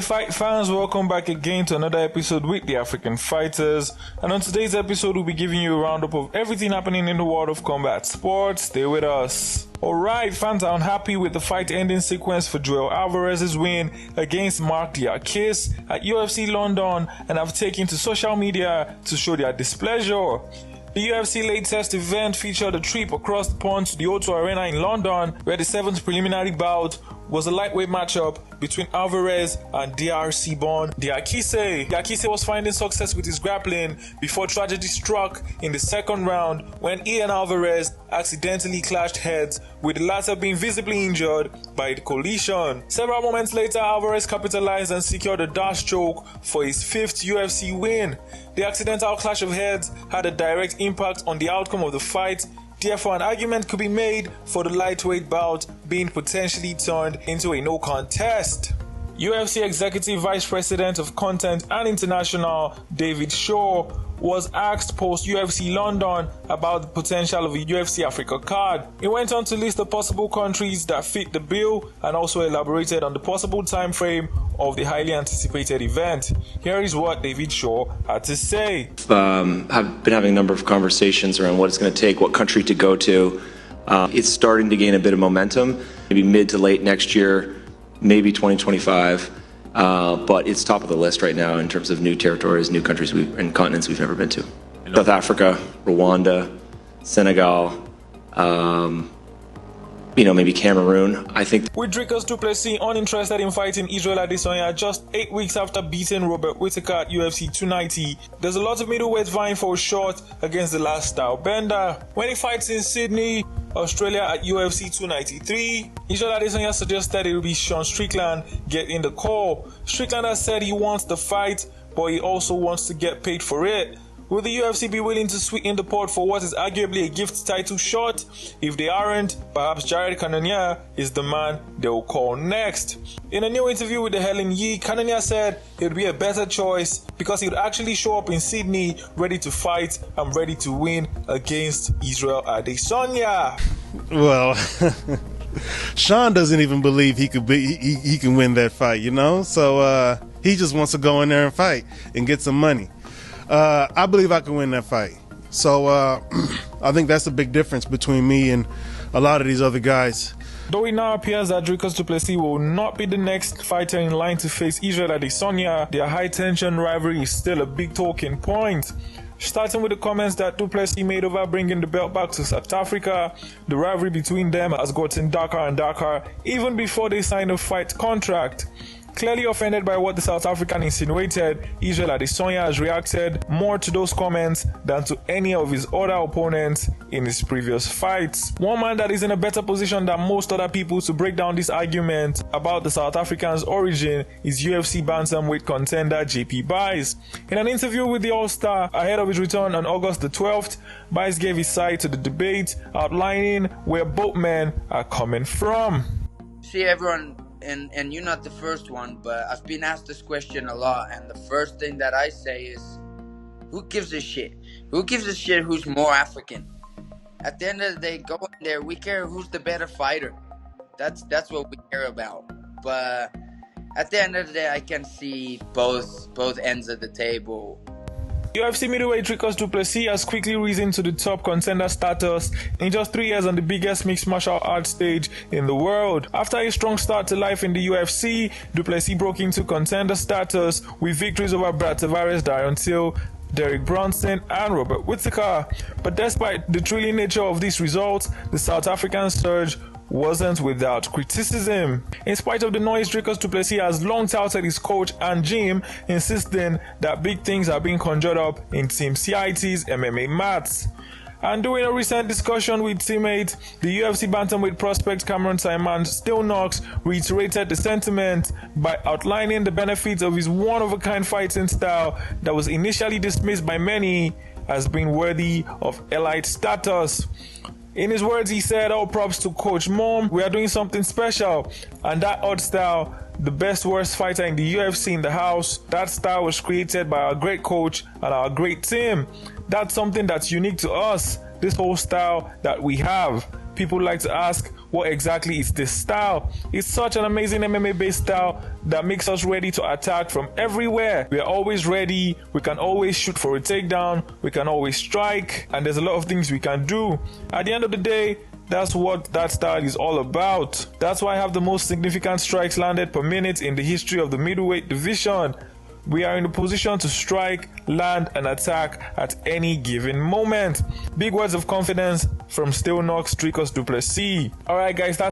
Hey fight fans, welcome back again to another episode with the African Fighters. And on today's episode, we'll be giving you a roundup of everything happening in the world of combat sports. Stay with us. Alright, fans are unhappy with the fight ending sequence for Joel Alvarez's win against Mark Diakis at UFC London and have taken to social media to show their displeasure. The UFC latest event featured a trip across the pond to the O2 Arena in London, where the 7th preliminary bout was a lightweight matchup between Alvarez and DRC-born Diakise. Diakise was finding success with his grappling before tragedy struck in the second round when he and Alvarez accidentally clashed heads, with the latter being visibly injured by the collision. Several moments later, Alvarez capitalized and secured a dash choke for his 5th UFC win. The accidental clash of heads had a direct impact on the outcome of the fight. Therefore, an argument could be made for the lightweight bout being potentially turned into a no contest. UFC Executive Vice President of Content and International David Shaw was asked post-UFC London about the potential of a UFC Africa card. He went on to list the possible countries that fit the bill and also elaborated on the possible time frame of the highly anticipated event. Here is what David Shaw had to say. I've been having a number of conversations around what it's going to take, what country to go to. It's starting to gain a bit of momentum, maybe mid to late next year, maybe 2025. But it's top of the list right now in terms of new territories, new countries and continents we've never been to. South Africa, Rwanda, Senegal, maybe Cameroon, I think. With Dricus du Plessis uninterested in fighting Israel Adesanya just 8 weeks after beating Robert Whittaker at UFC 290, there's a lot of middleweights vying for a shot against the last style bender. When he fights in Sydney, Australia at UFC 293, Israel Adesanya suggested it will be Sean Strickland getting the call. Strickland has said he wants the fight, but he also wants to get paid for it. Will the UFC be willing to sweeten the pot for what is arguably a gift title shot? If they aren't, perhaps Jared Carnonier is the man they will call next. In a new interview with the Helen Yee, Carnonier said it would be a better choice because he would actually show up in Sydney ready to fight and ready to win against Israel Adesanya. Well, Sean doesn't even believe he can win that fight, So he just wants to go in there and fight and get some money. I believe I can win that fight. So I think that's a big difference between me and a lot of these other guys. Though it now appears that Dricus du Plessis will not be the next fighter in line to face Israel Adesanya, their high-tension rivalry is still a big talking point. Starting with the comments that du Plessis made over bringing the belt back to South Africa, the rivalry between them has gotten darker and darker even before they signed a fight contract. Clearly offended by what the South African insinuated, Israel Adesanya has reacted more to those comments than to any of his other opponents in his previous fights. One man that is in a better position than most other people to break down this argument about the South African's origin is UFC bantamweight contender JP Buys. In an interview with the All-Star ahead of his return on August the 12th, Buys gave his side to the debate, outlining where both men are coming from. See, everyone, and you're not the first one, but I've been asked this question a lot, and the first thing that I say is, who gives a shit? Who gives a shit who's more African? At the end of the day, go in there, we care who's the better fighter. That's what we care about. But at the end of the day, I can see both ends of the table. UFC middleweight Dricus du Plessis has quickly risen to the top contender status in just 3 years on the biggest mixed martial arts stage in the world. After a strong start to life in the UFC, du Plessis broke into contender status with victories over Brad Tavares, Darren Till, Derek Brunson and Robert Whittaker. But despite the thrilling nature of these results, the South African surge wasn't without criticism. In spite of the noise, Dricus du Plessis has long touted his coach and gym, insisting that big things are being conjured up in Team CIT's MMA mats. And during a recent discussion with teammate, the UFC bantamweight prospect Cameron Simon Still Knox reiterated the sentiment by outlining the benefits of his one-of-a-kind fighting style that was initially dismissed by many as being worthy of elite status. In his words, he said, "All props to Coach Mom. We are doing something special. And that odd style, the best worst fighter in the UFC in the house, that style was created by our great coach and our great team. That's something that's unique to us. this whole style that we have. People like to ask, what exactly is this style? It's such an amazing MMA-based style that makes us ready to attack from everywhere. We are always ready, we can always shoot for a takedown, we can always strike, and there's a lot of things we can do. At the end of the day, that's what that style is all about. That's why I have the most significant strikes landed per minute in the history of the middleweight division. We are in a position to strike, land, and attack at any given moment. Big words of confidence from Still Knox Dricus Duplessis. Alright guys, that's